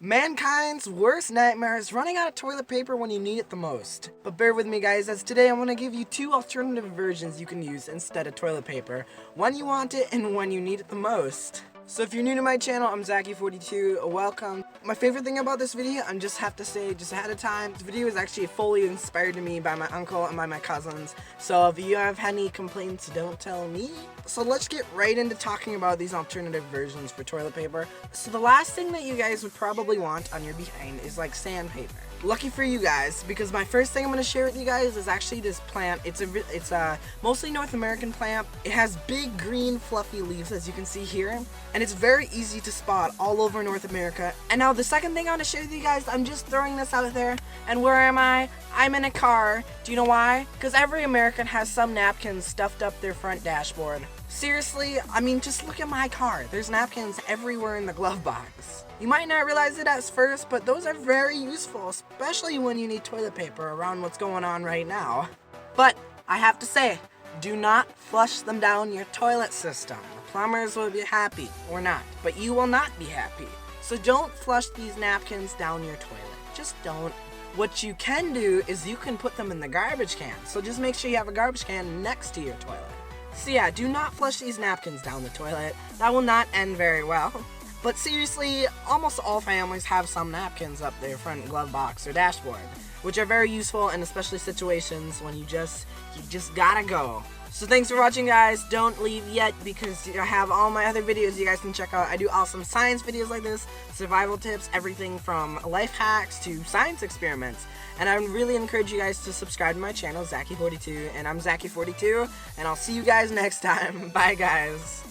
Mankind's worst nightmare is running out of toilet paper when you need it the most. But bear with me guys, as today I'm going to give you two alternative versions you can use instead of toilet paper, when you want it and when you need it the most. So if you're new to my channel, I'm Zachy42, welcome. My favorite thing about this video, I just have to say just ahead of time, this video is actually fully inspired to me by my uncle and by my cousins. So if you have any complaints, don't tell me. So let's get right into talking about these alternative versions for toilet paper. So the last thing that you guys would probably want on your behind is like sandpaper. Lucky for you guys, because my first thing I'm going to share with you guys is actually this plant. It's a mostly North American plant. It has big green fluffy leaves, as you can see here, and it's very easy to spot all over North America. And now the second thing I want to share with you guys, I'm just throwing this out there, and where am I? I'm in a car. Do you know why? Because every American has some napkins stuffed up their front dashboard. Seriously, I mean, just look at my car. There's napkins everywhere in the glove box. You might not realize it at first, but those are very useful, especially when you need toilet paper around what's going on right now. But I have to say, do not flush them down your toilet system. The plumbers will be happy, or not, but you will not be happy. So don't flush these napkins down your toilet. Just don't. What you can do is you can put them in the garbage can. So just make sure you have a garbage can next to your toilet. So yeah, do not flush these napkins down the toilet. That will not end very well. But seriously, almost all families have some napkins up their front glove box or dashboard, which are very useful in especially situations when you just gotta go. So thanks for watching guys. Don't leave yet because I have all my other videos you guys can check out. I do awesome science videos like this, survival tips, everything from life hacks to science experiments. And I really encourage you guys to subscribe to my channel, Zachy42, and I'm Zachy42, and I'll see you guys next time. Bye guys.